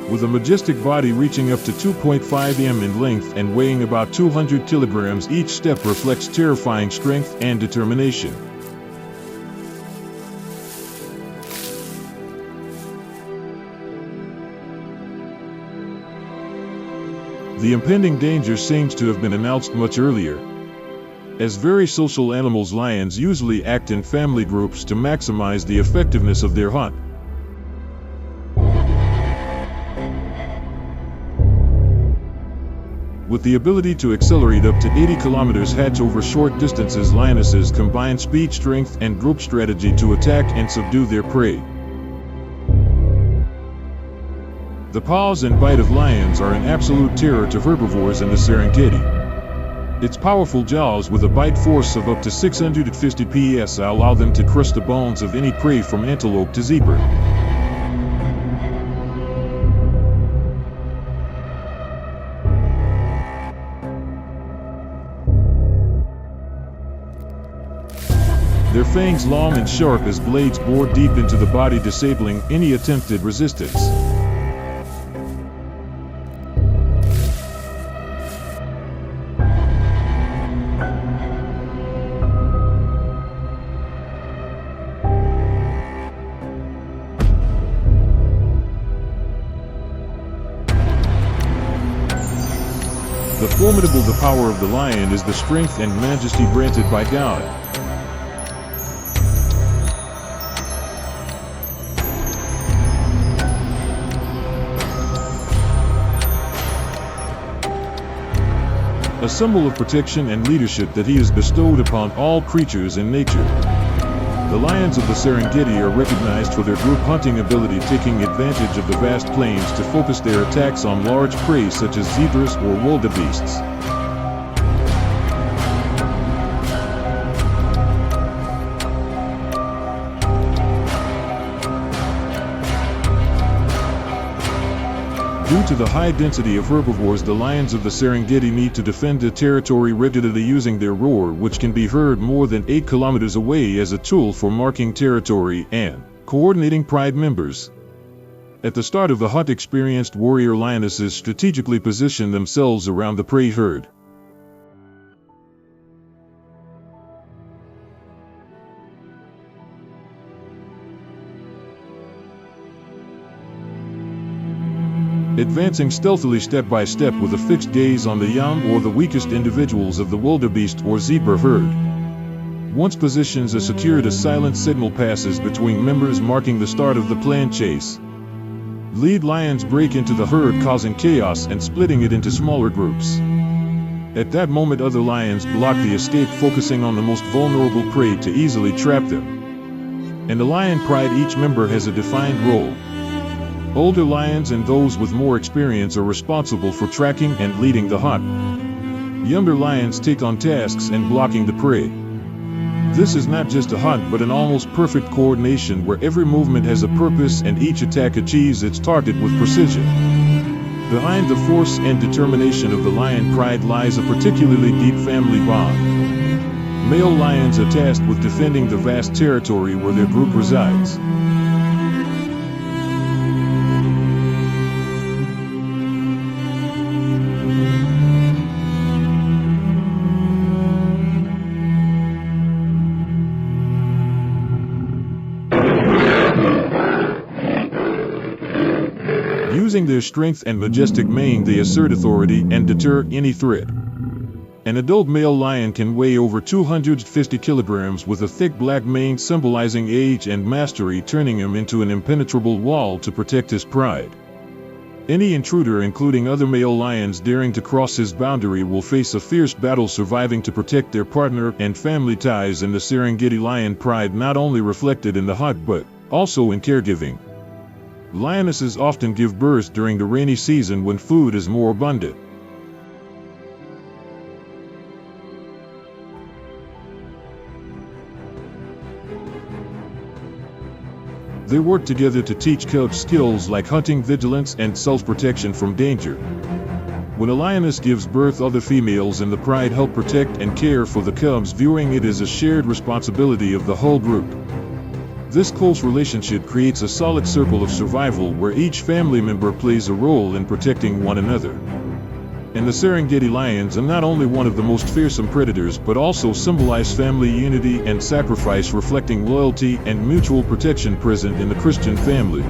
With a majestic body reaching up to 2.5 m in length and weighing about 200 kilograms, each step reflects terrifying strength and determination. The impending danger seems to have been announced much earlier. As very social animals, lions usually act in family groups to maximize the effectiveness of their hunt. With the ability to accelerate up to 80 kilometers hatch over short distances, lionesses combine speed, strength, and group strategy to attack and subdue their prey. The paws and bite of lions are an absolute terror to herbivores in the Serengeti. Its powerful jaws, with a bite force of up to 650 psi, allow them to crush the bones of any prey from antelope to zebra. Their fangs, long and sharp as blades, bore deep into the body, disabling any attempted resistance. Formidable, the power of the lion is the strength and majesty granted by God. A symbol of protection and leadership that he has bestowed upon all creatures in nature. The lions of the Serengeti are recognized for their group hunting ability, taking advantage of the vast plains to focus their attacks on large prey such as zebras or wildebeests. Due to the high density of herbivores, the lions of the Serengeti need to defend their territory regularly, using their roar, which can be heard more than 8 kilometers away, as a tool for marking territory and coordinating pride members. At the start of the hunt, experienced warrior lionesses strategically position themselves around the prey herd. advancing stealthily step by step with a fixed gaze on the young or the weakest individuals of the wildebeest or zebra herd. Once positions are secured, a silent signal passes between members marking the start of the planned chase. Lead lions break into the herd, causing chaos and splitting it into smaller groups. At that moment, other lions block the escape, focusing on the most vulnerable prey to easily trap them. In the lion pride, each member has a defined role. Older lions and those with more experience are responsible for tracking and leading the hunt. Younger lions take on tasks and blocking the prey. This is not just a hunt, but an almost perfect coordination where every movement has a purpose and each attack achieves its target with precision. Behind the force and determination of the lion pride lies a particularly deep family bond. Male lions are tasked with defending the vast territory where their group resides. Using their strength and majestic mane, they assert authority and deter any threat. An adult male lion can weigh over 250 kilograms with a thick black mane symbolizing age and mastery, turning him into an impenetrable wall to protect his pride. Any intruder, including other male lions daring to cross his boundary, will face a fierce battle, surviving to protect their partner and family ties. In the Serengeti, lion pride not only reflected in the hunt but also in caregiving. Lionesses often give birth during the rainy season when food is more abundant. They work together to teach cubs skills like hunting, vigilance, and self-protection from danger. When a lioness gives birth, other females in the pride help protect and care for the cubs, viewing it as a shared responsibility of the whole group. This close relationship creates a solid circle of survival where each family member plays a role in protecting one another. And the Serengeti lions are not only one of the most fearsome predators but also symbolize family unity and sacrifice, reflecting loyalty and mutual protection present in the Christian family.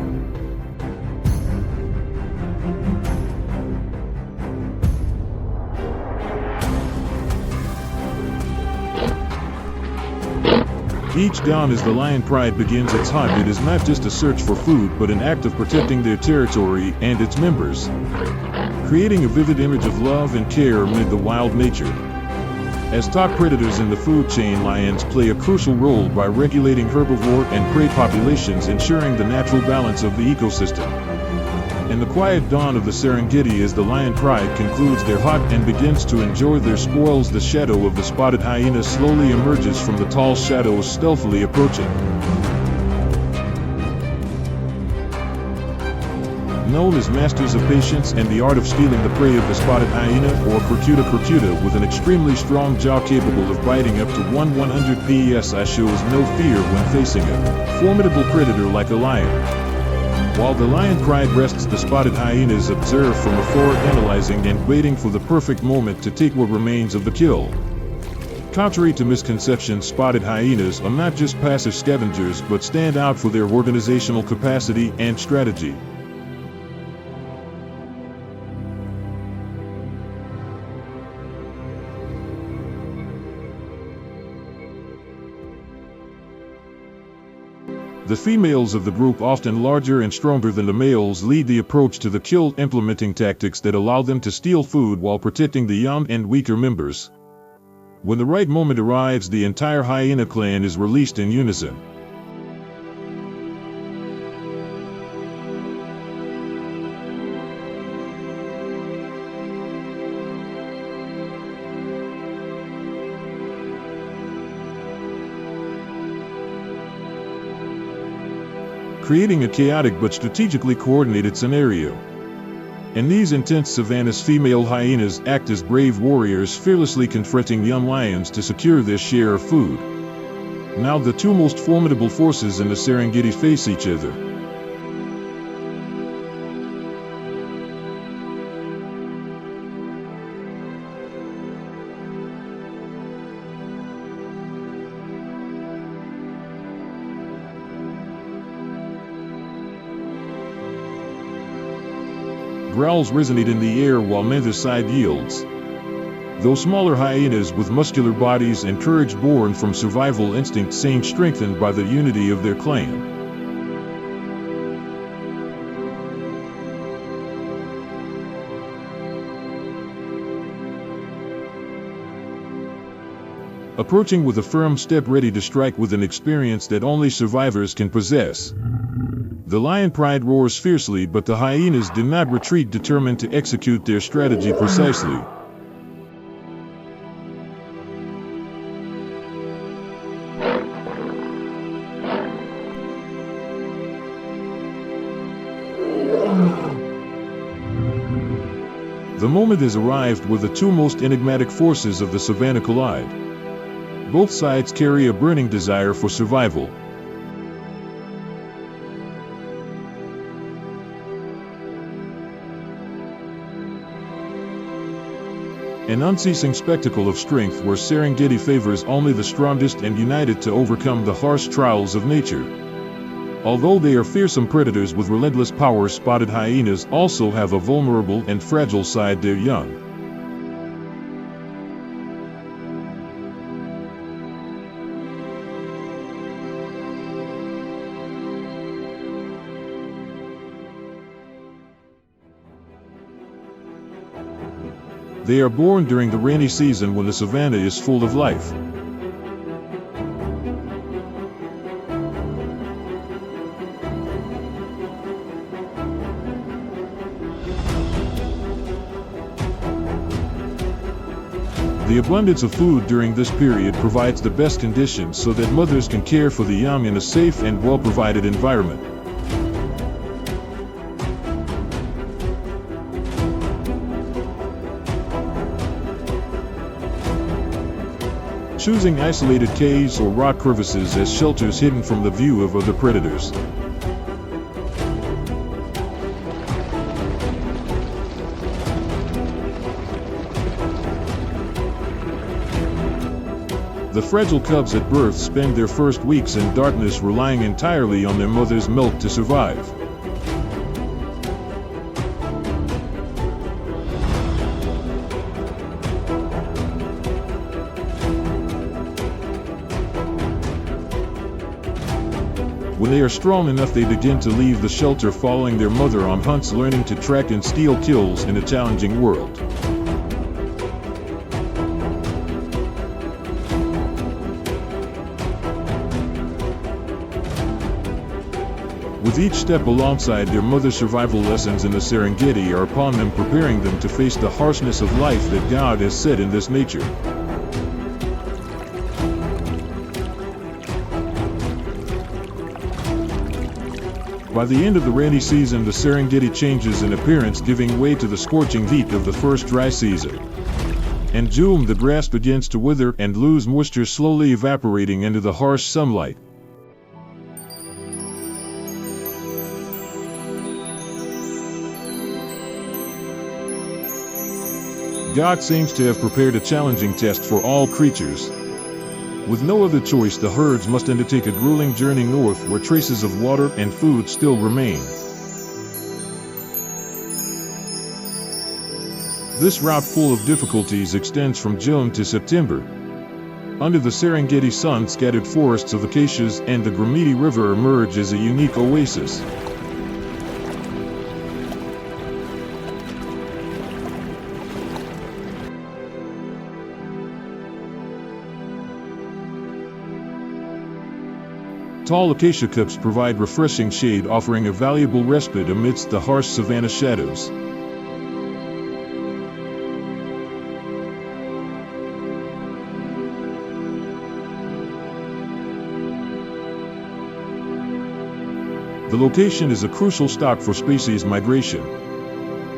Each dawn as the lion pride begins its hunt, it is not just a search for food but an act of protecting their territory and its members, creating a vivid image of love and care amid the wild nature. As top predators in the food chain, lions play a crucial role by regulating herbivore and prey populations, ensuring the natural balance of the ecosystem. In the quiet dawn of the Serengeti, as the lion pride concludes their hunt and begins to enjoy their spoils, the shadow of the spotted hyena slowly emerges from the tall shadows, stealthily approaching. Known as masters of patience and the art of stealing the prey of the spotted hyena, or crocuta crocuta, with an extremely strong jaw capable of biting up to 100 psi, shows no fear when facing a formidable predator like a lion. While the lion pride rests, the spotted hyenas observe from afar, analyzing and waiting for the perfect moment to take what remains of the kill. Contrary to misconceptions, spotted hyenas are not just passive scavengers but stand out for their organizational capacity and strategy. The females of the group, often larger and stronger than the males, lead the approach to the kill, implementing tactics that allow them to steal food while protecting the young and weaker members. When the right moment arrives, the entire hyena clan is released in unison. Creating a chaotic but strategically coordinated scenario. In these intense savannas, female hyenas act as brave warriors, fearlessly confronting young lions to secure their share of food. Now the two most formidable forces in the Serengeti face each other. growls resonate in the air while neither side yields. Though smaller hyenas with muscular bodies and courage born from survival instincts seem strengthened by the unity of their clan. Approaching with a firm step ready to strike with an experience that only survivors can possess. The lion pride roars fiercely, but the hyenas do not retreat, determined to execute their strategy precisely. The moment has arrived where the two most enigmatic forces of the savannah collide. Both sides carry a burning desire for survival. An unceasing spectacle of strength where Serengeti favors only the strongest and united to overcome the harsh trials of nature. Although they are fearsome predators with relentless power, spotted hyenas also have a vulnerable and fragile side. They're young. They are born during the rainy season when the savannah is full of life. The abundance of food during this period provides the best conditions so that mothers can care for the young in a safe and well-provided environment. Choosing isolated caves or rock crevices as shelters hidden from the view of other predators. The fragile cubs at birth spend their first weeks in darkness, relying entirely on their mother's milk to survive. When they are strong enough, they begin to leave the shelter, following their mother on hunts, learning to track and steal kills in a challenging world. With each step alongside their mother, survival lessons in the Serengeti are upon them, preparing them to face the harshness of life that God has set in this nature. By the end of the rainy season, the Serengeti changes in appearance, giving way to the scorching heat of the first dry season. In June, the grass begins to wither and lose moisture, slowly evaporating into the harsh sunlight. God seems to have prepared a challenging test for all creatures. With no other choice, the herds must undertake a grueling journey north, where traces of water and food still remain. This route, full of difficulties, extends from June to September. Under the Serengeti sun, scattered forests of acacias and the Gramiti River emerge as a unique oasis. Tall acacia cups provide refreshing shade, offering a valuable respite amidst the harsh savanna shadows. The location is a crucial stop for species migration.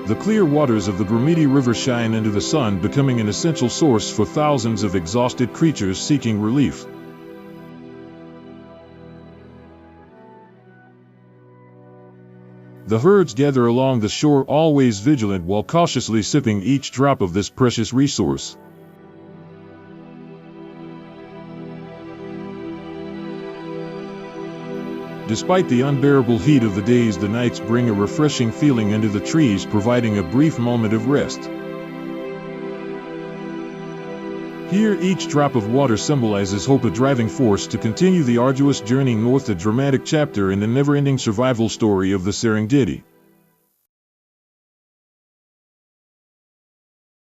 The clear waters of the Gramiti River shine into the sun, becoming an essential source for thousands of exhausted creatures seeking relief. The herds gather along the shore, always vigilant while cautiously sipping each drop of this precious resource. Despite the unbearable heat of the days, the nights bring a refreshing feeling under the trees, providing a brief moment of rest. Here, each drop of water symbolizes hope, a driving force to continue the arduous journey north, a dramatic chapter in the never-ending survival story of the Serengeti.